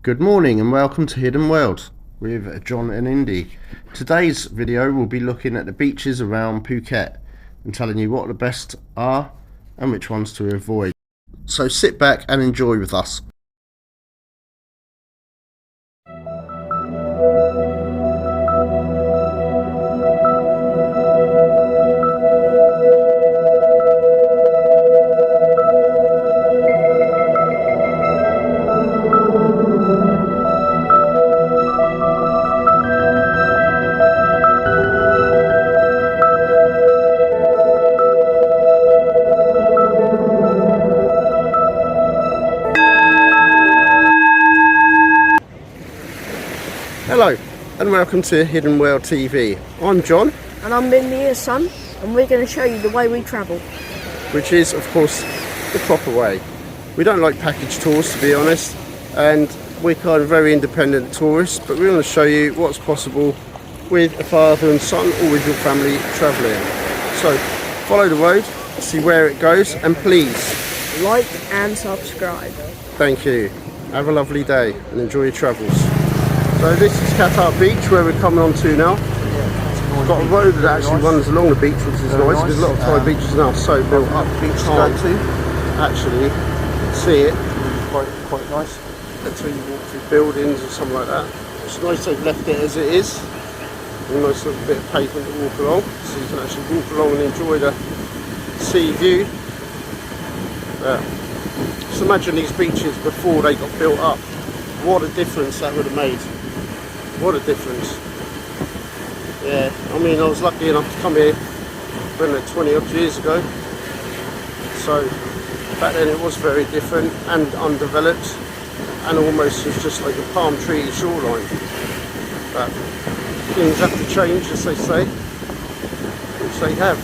Good morning and welcome to Hidden World with John and Indy. Today's video will be looking at the beaches around Phuket and telling you what the best are and which ones to avoid. So sit back and enjoy with us. Hello and welcome to Hidden World TV. I'm John. And I'm Mindy, his son, and we're going to show you the way we travel. Which is, of course, the proper way. We don't like package tours, to be honest, and we're kind of very independent tourists, but we want to show you what's possible with a father and son or with your family travelling. So follow the road, see where it goes, and please like and subscribe. Thank you. Have a lovely day and enjoy your travels. So this is Kata Beach where we're coming on to now. We've got a road that actually runs along the beach, which is nice. There's a lot of Thai beaches now so built up. Beach to go to actually see it. Quite nice. Until you walk through buildings or something like that. It's nice they've left it as it is. A nice little bit of pavement to walk along, so you can actually walk along and enjoy the sea view. Just imagine these beaches before they got built up. What a difference that would have made. What a difference. Yeah, I mean, I was lucky enough to come here 20 odd years ago. So back then it was very different and undeveloped and almost was just like a palm tree shoreline. But things have to change, as they say, which they have.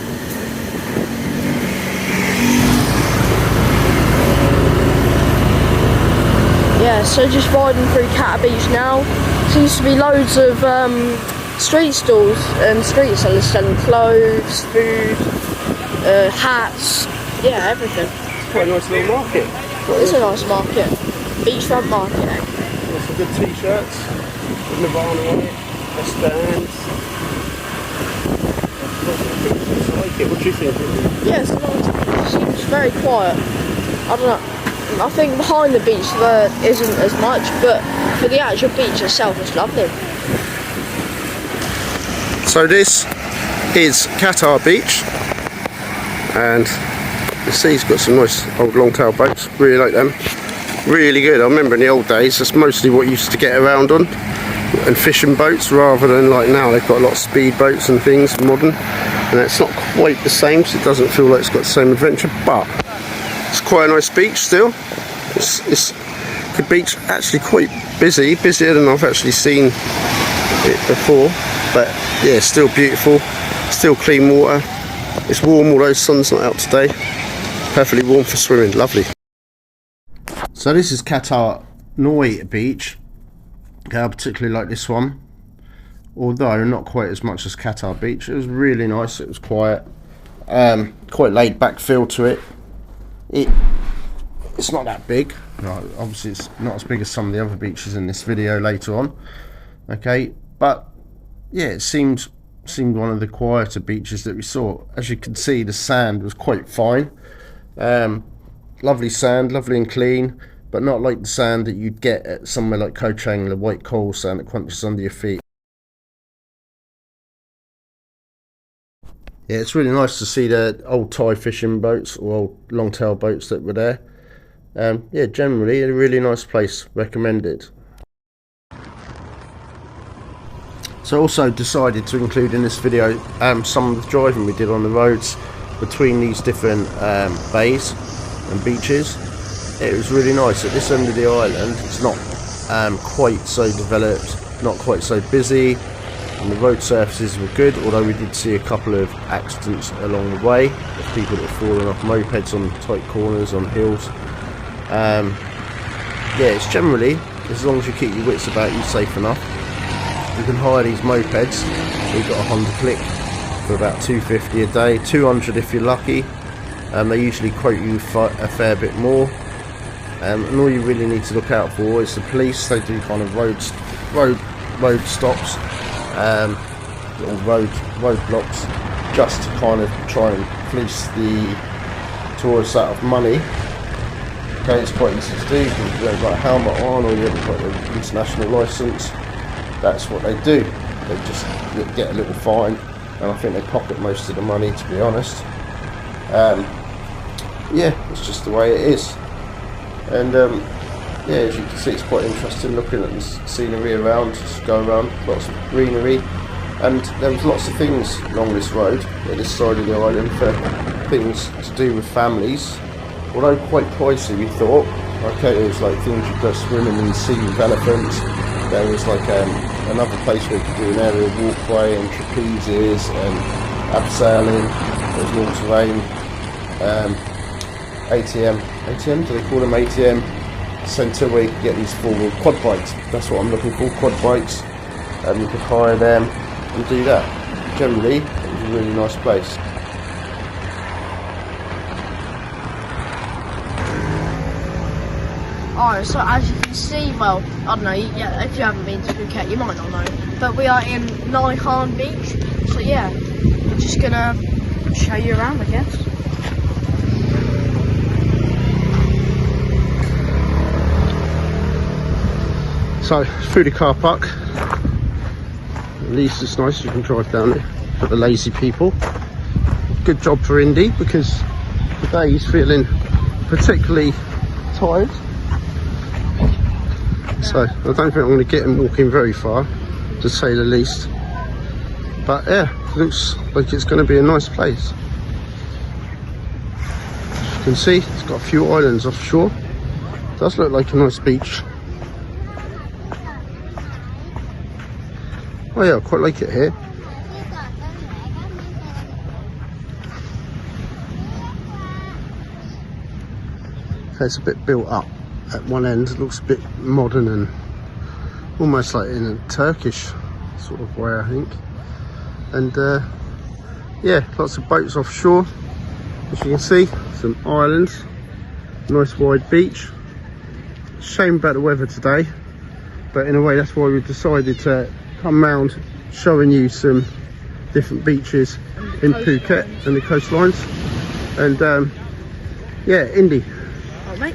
Yeah, so just riding through Kata Beach now. Seems to be loads of street stalls and street sellers selling clothes, food, hats, yeah, everything. It's quite a nice little market. It is a nice market. Beachfront market. Got some good t-shirts with Nirvana on it, wristbands. I like it. What do you think? Yeah, it's nice. It seems very quiet. I don't know. I think behind the beach there isn't as much, but for the actual beach itself it's lovely. So this is Kata Beach, and you see it's got some nice old long-tail boats. Really like them. Really good. I remember in the old days that's mostly what you used to get around on, and fishing boats, rather than like now they've got a lot of speed boats and things, modern, and it's not quite the same, so it doesn't feel like it's got the same adventure, but it's quite a nice beach still. It's the beach actually quite busy, busier than I've actually seen it before, but yeah, still beautiful, still clean water. It's warm, although the sun's not out today. Perfectly warm for swimming, lovely. So this is Kata Noi Beach. I particularly like this one, although not quite as much as Kata Beach. It was really nice, it was quiet, quite laid back feel to it. It's not that big, right, obviously it's not as big as some of the other beaches in this video later on, okay, but yeah, it seemed one of the quieter beaches that we saw. As you can see, the sand was quite fine, lovely sand, lovely and clean, but not like the sand that you'd get at somewhere like Koh Chang, the white coal sand that crunches under your feet. Yeah, it's really nice to see the old Thai fishing boats or old long-tail boats that were there. Yeah, generally a really nice place, recommended. So also decided to include in this video some of the driving we did on the roads between these different bays and beaches. It was really nice. At this end of the island it's not quite so developed, not quite so busy, and the road surfaces were good, although we did see a couple of accidents along the way of people that were falling off mopeds on tight corners, on hills. Yeah, it's generally, as long as you keep your wits about you, safe enough. You can hire these mopeds. We've got a Honda Click for about $250 a day, $200 if you're lucky. They usually quote you a fair bit more. and all you really need to look out for is the police. They do kind of road stops, little road blocks, just to kind of try and fleece the tourists out of money. Okay, it's quite easy to do because you haven't got a helmet on or you haven't got an international licence. That's what they do. They just get a little fine, and I think they pocket most of the money, to be honest. Yeah, it's just the way it is. And yeah, as you can see, it's quite interesting looking at the scenery around. Just go around, lots of greenery, and there was lots of things along this road at this side of the island for things to do with families. Although quite pricey, we thought. Okay, there was like things you go swimming in the sea with elephants. There was like another place where you could do an aerial walkway and trapezes and abseiling. There was all-terrain, ATM, do they call them ATM centre, where you could get these four-wheel quad bikes. That's what I'm looking for, quad bikes. You could hire them and do that. Generally, it was a really nice place. Alright, so as you can see, well, I don't know, yeah, if you haven't been to Phuket, you might not know, but we are in Palal Beach, so yeah, I'm just gonna show you around, I guess. So, through the car park, at least it's nice, you can drive down there for the lazy people. Good job for Indy, because today he's feeling particularly tired. So I don't think I'm going to get him walking very far, to say the least. But yeah, looks like it's going to be a nice place. As you can see, it's got a few islands offshore. It does look like a nice beach. Oh yeah, I quite like it here. Okay, it's a bit built up at one end. It looks a bit modern and almost like in a Turkish sort of way, I think. And yeah, lots of boats offshore, as you can see. Some islands, nice wide beach. Shame about the weather today, but in a way that's why we decided to come round showing you some different beaches in Phuket and the coastlines. And yeah, Indy, Oh, mate.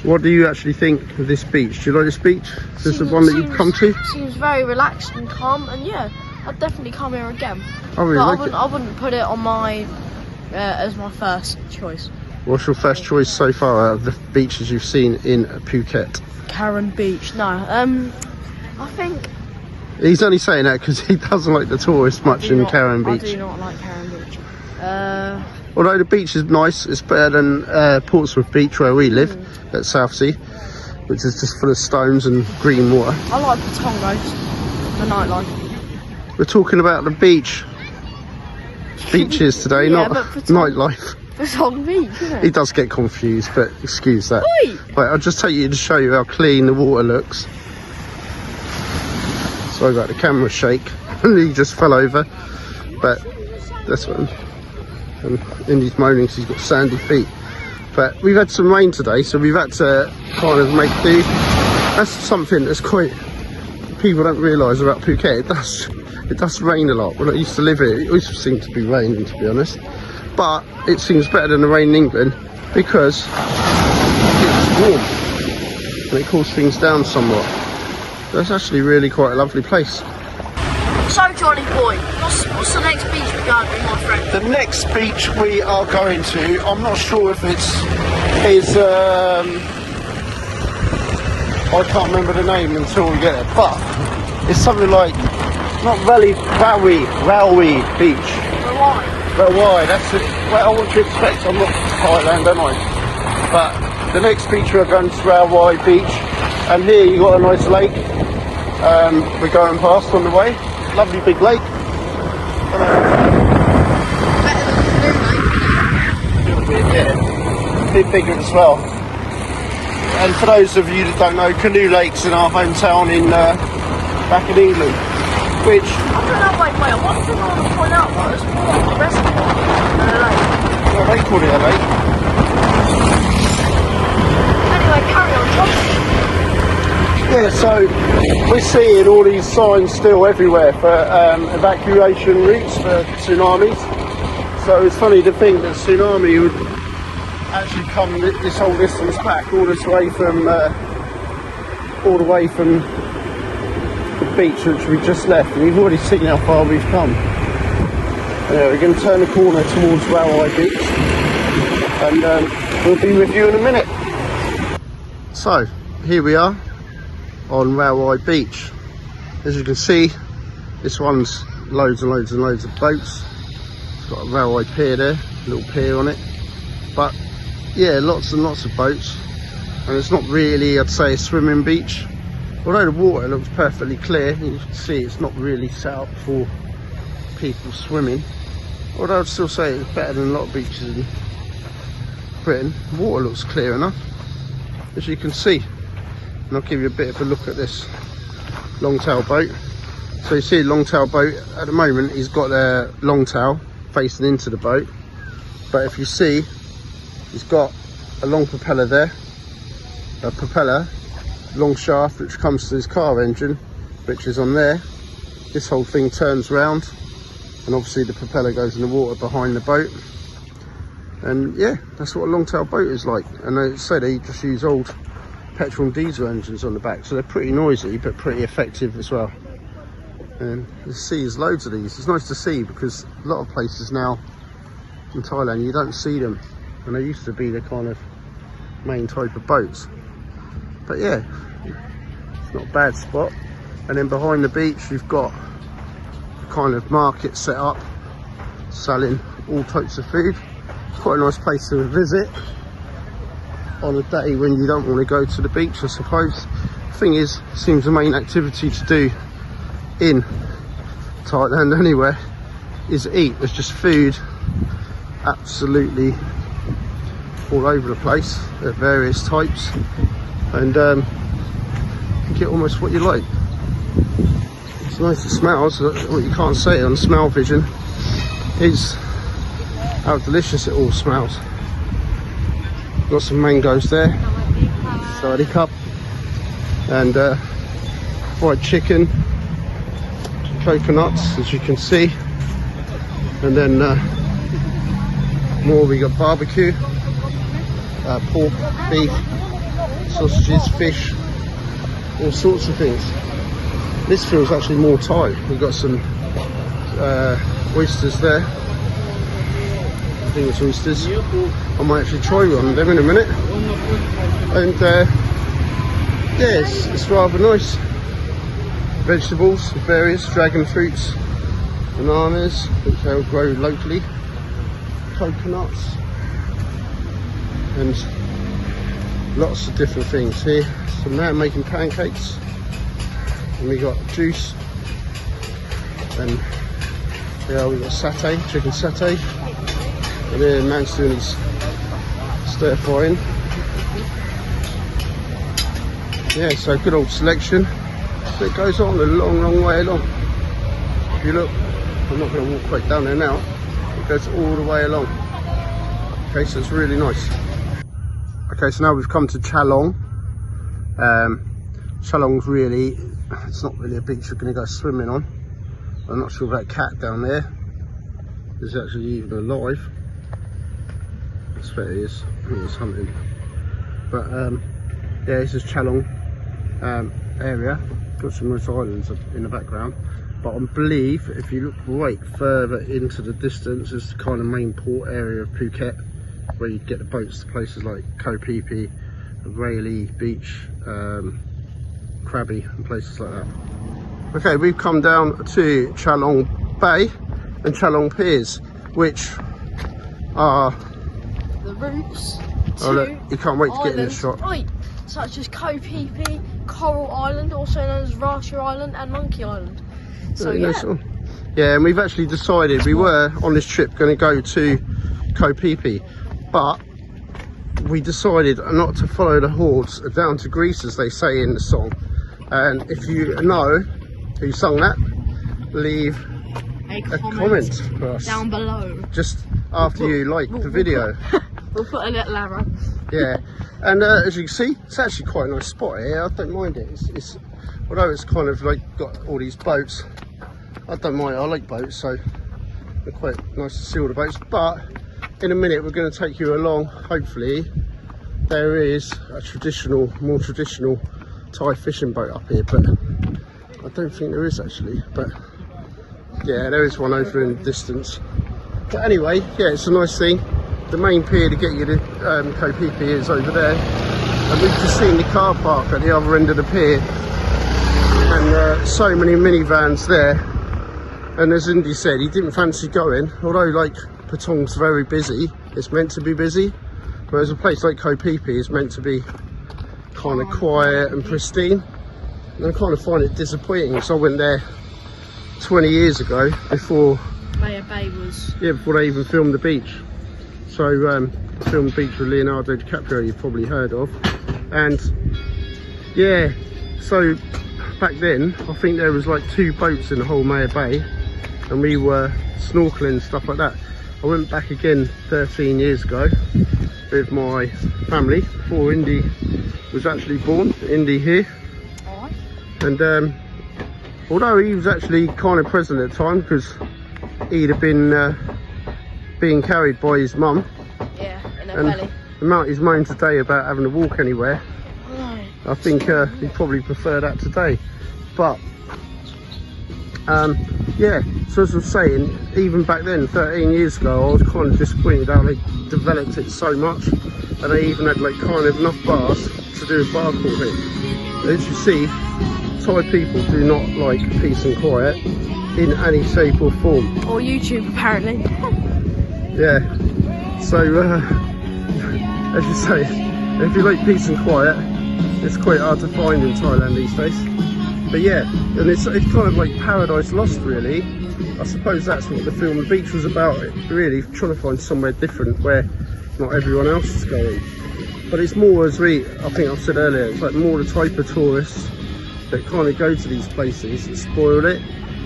what do you actually think of this beach? Do you like this beach? Is this the one that you've come to? Seems very relaxed and calm, and yeah, I'd definitely come here again. I really like it. I wouldn't put it on my as my first choice. What's your first choice so far out of the beaches you've seen in Phuket? Kata Beach. No, I think He's only saying that because he doesn't like the tourists much in Kata Beach. I do not like Kata Beach. Although the beach is nice, it's better than Portsmouth Beach where we live at Southsea, which is just full of stones and green water. I like Patong though, the nightlife. We're talking about the beaches today, Yeah, not but Patong- nightlife. Patong Beach, isn't He it? does get confused, but excuse that. Oi! Right, I'll just take you to show you how clean the water looks. Sorry about the camera shake. He just fell over, but that's what. And Indy's moaning because he's got sandy feet. But we've had some rain today, so we've had to kind of make do. That's something that's quite, people don't realise about Phuket. It does rain a lot. When I used to live here, it always seemed to be raining, to be honest. But it seems better than the rain in England because it's warm and it cools things down somewhat. That's actually really quite a lovely place. So Johnny boy, what's the next beach we're going to, my friend? The next beach we are going to, I'm not sure if is I can't remember the name until we get there, but it's something like, not Rawai Beach. Rawai, that's it. Well, what do you expect? I'm not Thailand, am I? But the next beach we're going to Rawai Beach, and here you got a nice lake. We're going past on the way. Lovely big lake. Yeah, a bit bigger as well. And for those of you that don't know, Canoe Lake's in our hometown in back in England, which I don't know, wait, one thing I want to point out was the restaurant in the lake. well, they call it a lake. carry on, Tom. Yeah, so we're seeing all these signs still everywhere for evacuation routes for tsunamis. So it's funny to think that tsunami would actually come this whole distance back, all the way from the beach which we just left. And you've already seen how far we've come. We're going to turn the corner towards Rawai Beach, and we'll be with you in a minute. So here we are on Rawai Beach. As you can see, this one's loads and loads and loads of boats. It's got a Rawai Pier there, a little pier on it. But yeah, lots and lots of boats. And it's not really, I'd say, a swimming beach. Although the water looks perfectly clear, you can see it's not really set up for people swimming. Although I'd still say it's better than a lot of beaches in Britain. The water looks clear enough, as you can see. And I'll give you a bit of a look at this longtail boat. So you see a longtail boat at the moment, he's got a longtail facing into the boat. But if you see, he's got a long propeller there, long shaft which comes to his car engine, which is on there. This whole thing turns round, and obviously the propeller goes in the water behind the boat. And yeah, that's what a longtail boat is like. And they say they just use old petrol and diesel engines on the back, so they're pretty noisy but pretty effective as well. And you see there's loads of these. It's nice to see, because a lot of places now in Thailand you don't see them, and they used to be the kind of main type of boats. But yeah, it's not a bad spot. And then behind the beach you've got a kind of market set up selling all types of food. It's quite a nice place to visit on a day when you don't want to go to the beach, I suppose. The thing is, it seems the main activity to do in Thailand anywhere is eat. There's just food absolutely all over the place at various types, and you get almost what you like. It's nice to smell, so what you can't say on smell vision is how delicious it all smells. Got some mangoes there, sari cup, and fried chicken, coconuts, as you can see, and then more. We got barbecue, pork, beef, sausages, fish, all sorts of things. This feels actually more Thai. We've got some oysters there. I think it's oysters. I might actually try one of them in a minute. And yeah, it's rather nice. Vegetables, various dragon fruits, bananas, which they'll grow locally, coconuts, and lots of different things here. Some man making pancakes, and we got juice, and yeah, we got satay, chicken satay, and then man's doing his stir frying. Yeah, so good old selection. It goes on a long, long way along. If you look, I'm not going to walk quite down there now. It goes all the way along. Okay, so it's really nice. Okay, so now we've come to Chalong. Chalong's really, it's not really a beach you're going to go swimming on. I'm not sure about that cat down there is actually even alive. That's where he is. I think he's hunting. But yeah, this is Chalong area. Got some nice islands in the background, but I believe if you look right further into the distance is the kind of main port area of Phuket, where you get the boats to places like Koh Phi Phi, Rawai Beach, Krabi, and places like that. Okay, we've come down to Chalong Bay and Chalong Piers, which are the routes oh, look, you can't wait to get in the shot. Right, such as Koh Phi Phi, Coral Island, also known as Rasha Island, and Monkey Island. So yeah. Yeah, and we've actually decided we were on this trip going to go to Koh Phi Phi, but we decided not to follow the hordes down to Greece, as they say in the song. And if you know who sung that, leave a comment for us down below, just after you like the video. We'll put a little arrow. Yeah, and as you can see, it's actually quite a nice spot here. I don't mind it. It's although it's kind of like got all these boats, I don't mind. I like boats, so they're quite nice to see all the boats. But in a minute, we're going to take you along. Hopefully, there is a more traditional Thai fishing boat up here, but I don't think there is actually. But yeah, there is one over in the distance. But anyway, yeah, it's a nice thing. The main pier to get you to Koh Phi Phi is over there, and we've just seen the car park at the other end of the pier, and so many minivans there. And as Indy said, he didn't fancy going, although like Patong's very busy, it's meant to be busy, whereas a place like Koh Phi Phi is meant to be kind of quiet and pristine. And I kind of find it disappointing, because I went there 20 years ago before Maya Bay was... Yeah, before they even filmed the beach. So filmed Beach with Leonardo DiCaprio, you've probably heard of. And yeah, so back then I think there was like 2 boats in the whole Maya Bay, and we were snorkeling and stuff like that. I went back again 13 years ago with my family before Indy was actually born. Indy here. And although he was actually kind of present at the time, because he'd have been being carried by his mum. Yeah, in her belly. The amount he's moaned today about having to walk anywhere, I think he'd probably prefer that today. But yeah, so as I was saying, even back then, 13 years ago, I was kind of disappointed how they developed it so much, and they even had like kind of enough bars to do a bar crawl here. As you see, Thai people do not like peace and quiet in any shape or form. Or YouTube, apparently. Yeah, so as you say, if you like peace and quiet, it's quite hard to find in Thailand these days. But yeah, and it's kind of like Paradise Lost, really. I suppose that's what the film The Beach was about, really, trying to find somewhere different where not everyone else is going. But it's more, as I think I've said earlier, it's like more the type of tourists that kind of go to these places that spoiled it,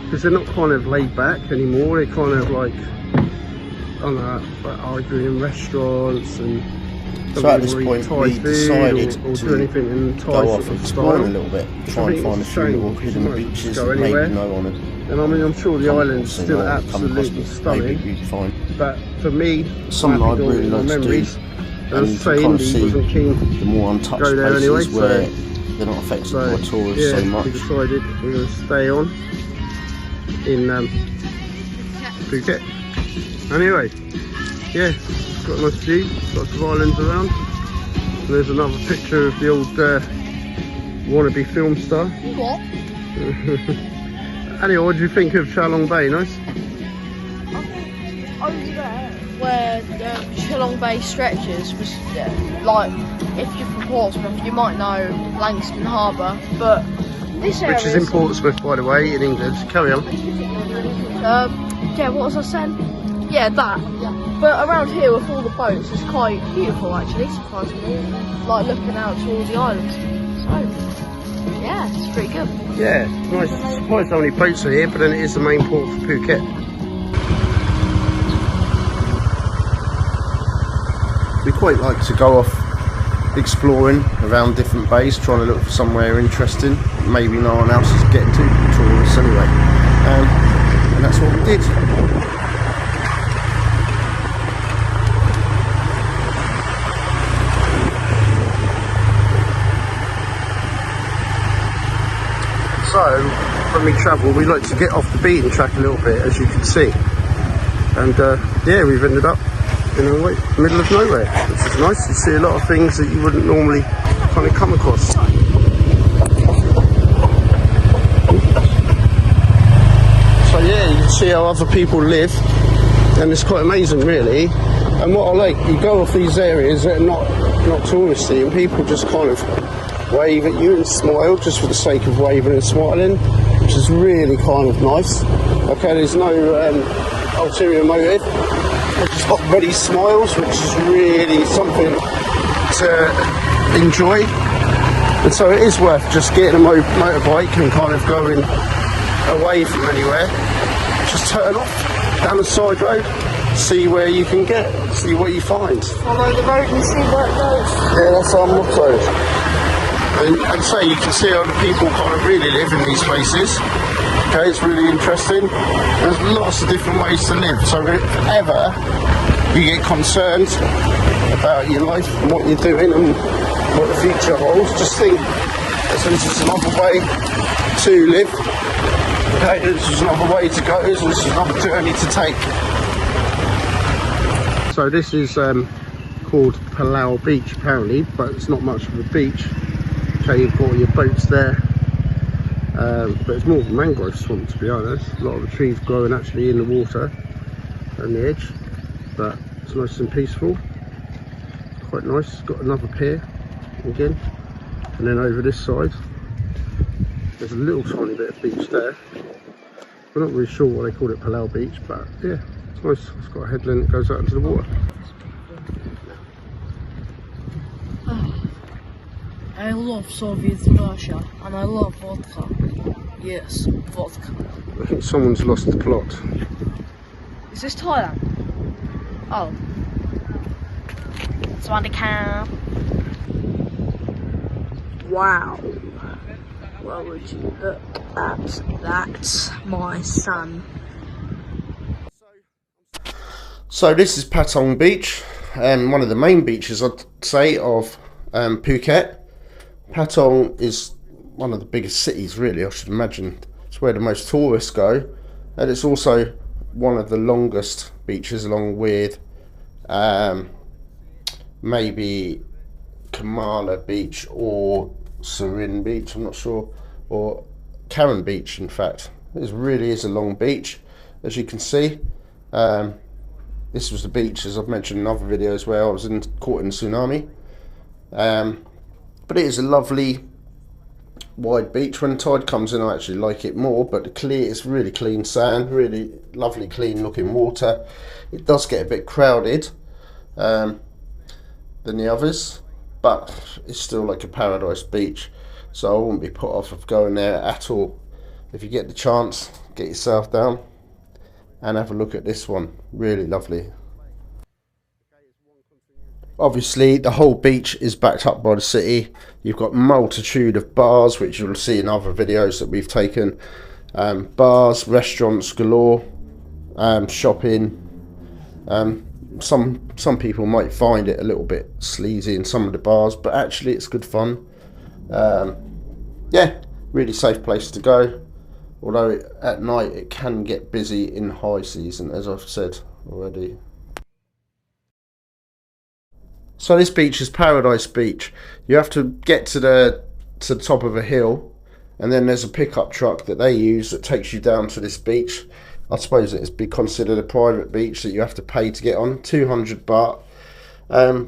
because they're not kind of laid back anymore. They're kind of like, I don't know, like arguing in restaurants, and so at this point we decided or do anything in Thai go off exploring a little bit, try and find a few little hidden beaches that maybe no one had. And I mean, I'm sure the island's still absolutely stunning, but for me, something I'd really like to do, and you can kind of see the more untouched places where they're not affected by tourists so much. We decided we're going to stay on in Phuket. Anyway, yeah, it's got a nice view, lots of islands around. And there's another picture of the old wannabe film star. What? Anyway, what do you think of Chalong Bay? Nice? Over there, where Chalong Bay stretches, was like, if you're from Portsmouth, you might know Langston Harbour, but this area which is in Portsmouth, by the way, in England. Carry on. Yeah, what was I saying? Yeah, that. Yeah. But around here with all the boats, it's quite beautiful actually, surprisingly. Like looking out to all the islands. So, yeah, it's pretty good. Yeah, nice. Surprised how many boats are here, but then it is the main port for Phuket. We quite like to go off exploring around different bays, trying to look for somewhere interesting, maybe no one else is getting to, tourists anyway. And that's what we did. So, when we travel, we like to get off the beaten track a little bit, as you can see. And yeah, we've ended up in the middle of nowhere, which is nice. You see a lot of things that you wouldn't normally kind of come across. So yeah, you can see how other people live, and it's quite amazing, really. And what I like, you go off these areas that are not touristy, and people just kind of wave at you and smile just for the sake of waving and smiling, which is really kind of nice. Okay, there's no ulterior motive. They've just got ready smiles, which is really something to enjoy. And so it is worth just getting a motorbike and kind of going away from anywhere. Just turn off down the side road, see where you can get, see what you find. Follow the road and see where it goes. Yeah, that's our motto. And so you can see how the people kind of really live in these places. Okay, it's really interesting. There's lots of different ways to live. So if ever you get concerned about your life and what you're doing and what the future holds, just think this is another way to live. Okay, this is another way to go. This is another journey to take. So this is called Palal Beach apparently, but it's not much of a beach. Okay, you've got your boats there, but it's more of a mangrove swamp, to be honest. A lot of the trees growing actually in the water on the edge, but it's nice and peaceful. It's quite nice. It's got another pier again, and then over this side there's a little tiny bit of beach there. We're not really sure why they called it Palal Beach, but yeah, it's nice. It's got a headland that goes out into the water. I love Soviet Russia and I love vodka. Yes, vodka. I think someone's lost the plot. Is this Thailand? Oh. Swadika. Wow. Well, would you look at that, my son? So this is Patong Beach, one of the main beaches, I'd say, of Phuket. Patong is one of the biggest cities, really, I should imagine. It's where the most tourists go, and it's also one of the longest beaches, along with maybe Kamala Beach or Surin Beach, I'm not sure, or Kata Beach. In fact, it really is a long beach, as you can see. This was the beach, as I've mentioned in other videos, where I was caught in a tsunami. But it is a lovely wide beach. When the tide comes in, I actually like it more, but it's really clean sand, really lovely clean looking water. It does get a bit crowded than the others, but it's still like a paradise beach, so I wouldn't be put off of going there at all. If you get the chance, get yourself down and have a look at this one. Really lovely. Obviously the whole beach is backed up by the city. You've got multitude of bars, which you'll see in other videos that we've taken. Bars, restaurants galore, shopping. Some people might find it a little bit sleazy in some of the bars, but actually it's good fun. Yeah, really safe place to go, although at night it can get busy in high season, as I've said already. So this beach is Paradise Beach. You have to get to the top of a hill, and then there's a pickup truck that they use that takes you down to this beach. I suppose it's be considered a private beach that you have to pay to get on, 200 baht.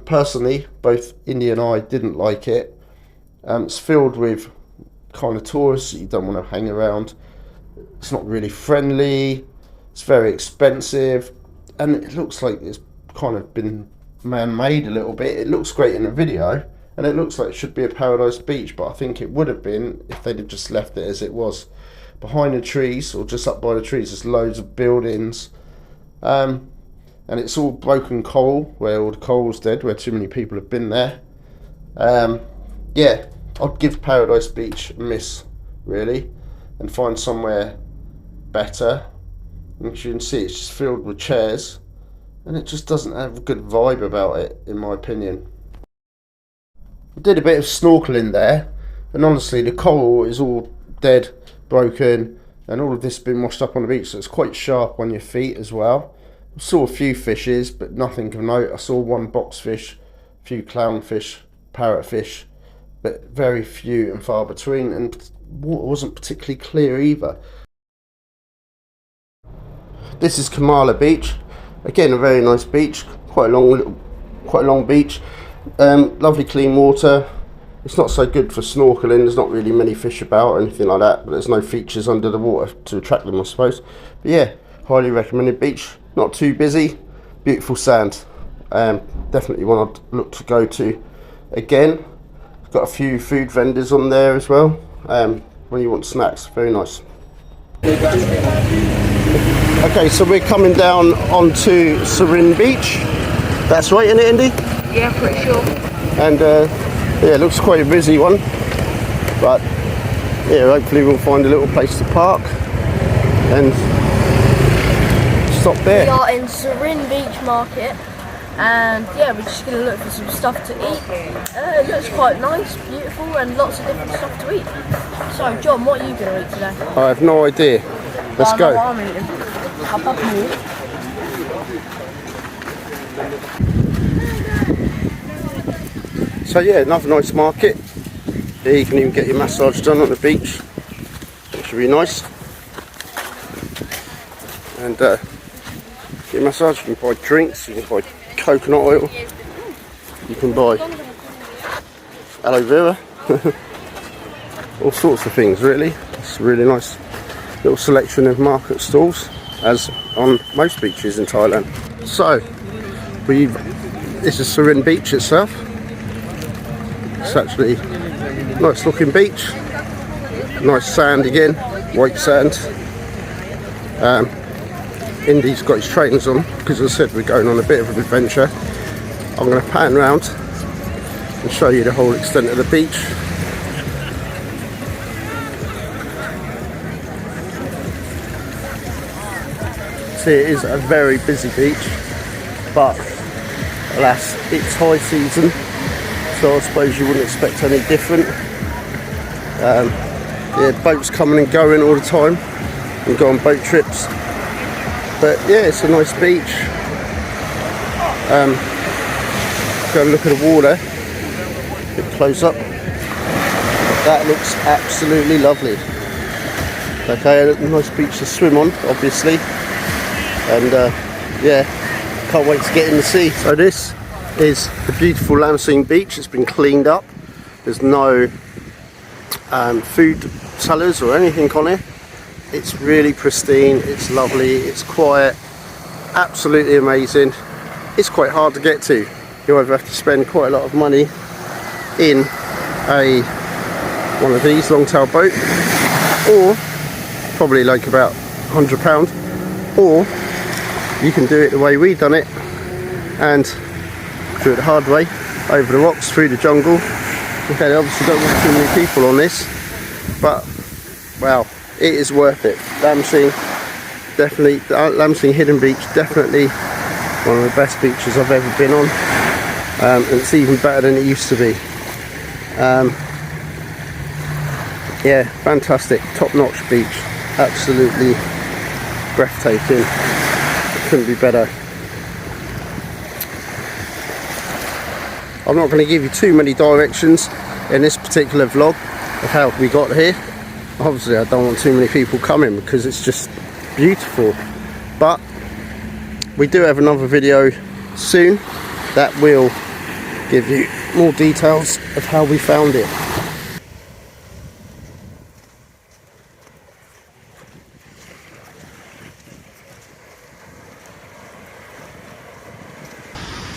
Personally, both Indy and I didn't like it. It's filled with kind of tourists that you don't want to hang around. It's not really friendly. It's very expensive, and it looks like it's kind of been man-made a little bit. It looks great in the video, and it looks like it should be a paradise beach, but I think it would have been if they'd have just left it as it was. Behind the trees, or just up by the trees, there's loads of buildings, and it's all broken coal, where all the coal's dead, where too many people have been there. Yeah, I'd give Paradise Beach a miss, really, and find somewhere better. And as you can see, it's just filled with chairs, and it just doesn't have a good vibe about it, in my opinion. I did a bit of snorkeling there, and honestly the coral is all dead, broken, and all of this has been washed up on the beach, so it's quite sharp on your feet as well. I saw a few fishes, but nothing of note. I saw one boxfish, a few clownfish, parrotfish, but very few and far between, and water wasn't particularly clear either. This is Kamala Beach. Again, a very nice beach, quite a long beach. Lovely clean water. It's not so good for snorkeling. There's not really many fish about or anything like that, but there's no features under the water to attract them, I suppose. But yeah, highly recommended beach. Not too busy, beautiful sand. Definitely one I'd look to go to again. Got a few food vendors on there as well. When you want snacks, very nice. Okay, so we're coming down onto Surin Beach. That's right, isn't it, Indy? Yeah, pretty sure. And yeah, it looks quite a busy one. But yeah, hopefully we'll find a little place to park and stop there. We are in Surin Beach Market, and yeah, we're just going to look for some stuff to eat. It looks quite nice, beautiful, and lots of different stuff to eat. So, John, what are you going to eat today? I have no idea. Let's I know go. what I'm eating. Papa Poo. So yeah, another nice market. Here you can even get your massage done on the beach, which should be nice. And get your massage, you can buy drinks, you can buy coconut oil, you can buy aloe vera, all sorts of things really. It's a really nice little selection of market stalls, as on most beaches in Thailand. So, this is Surin Beach itself. It's actually a nice looking beach, nice sand again, white sand. Indy's got his trainers on because, as I said, we're going on a bit of an adventure. I'm going to pan round and show you the whole extent of the beach. See, it is a very busy beach, but alas, it's high season, so I suppose you wouldn't expect any different. Yeah, boats coming and going all the time, and go on boat trips. But yeah, it's a nice beach. Go and look at the water, a bit close up. That looks absolutely lovely. Okay, a nice beach to swim on, obviously. And yeah, can't wait to get in the sea. So this is the beautiful Laem beach. It's been cleaned up. There's no food sellers or anything on it. It's really pristine, it's lovely, it's quiet, absolutely amazing. It's quite hard to get to. You either have to spend quite a lot of money in one of these long-tail boat, or probably like about £100, or you can do it the way we done it and do it the hard way, over the rocks, through the jungle. Okay, obviously don't want too many people on this, but wow, it is worth it. Laem Hidden Beach, definitely one of the best beaches I've ever been on, and it's even better than it used to be. Yeah, fantastic, top-notch beach, absolutely breathtaking. It couldn't be better. I'm not going to give you too many directions in this particular vlog of how we got here. Obviously I don't want too many people coming because it's just beautiful, but we do have another video soon that will give you more details of how we found it.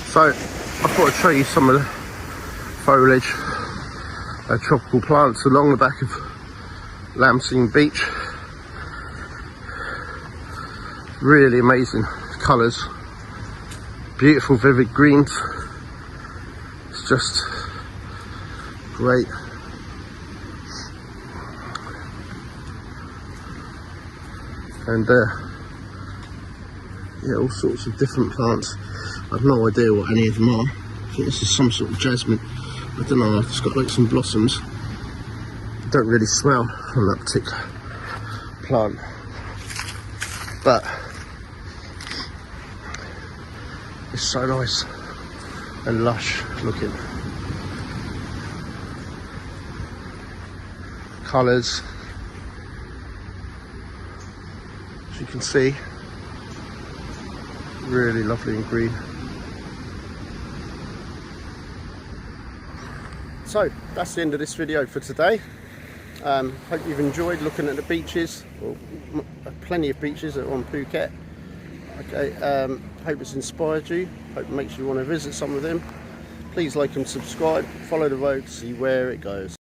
So I thought I'd show you some of the foliage, tropical plants along the back of Laem Beach. Really amazing colours, beautiful vivid greens. It's just great. And yeah, all sorts of different plants. I've no idea what any of them are. I think this is some sort of jasmine. I don't know, it's got like some blossoms. Don't really smell from that particular plant, but it's so nice and lush looking. Colours, as you can see, really lovely and green. So that's the end of this video for today. Hope you've enjoyed looking at the beaches, well, plenty of beaches on Phuket. Okay, hope it's inspired you, hope it makes you want to visit some of them. Please like and subscribe, follow the road to see where it goes.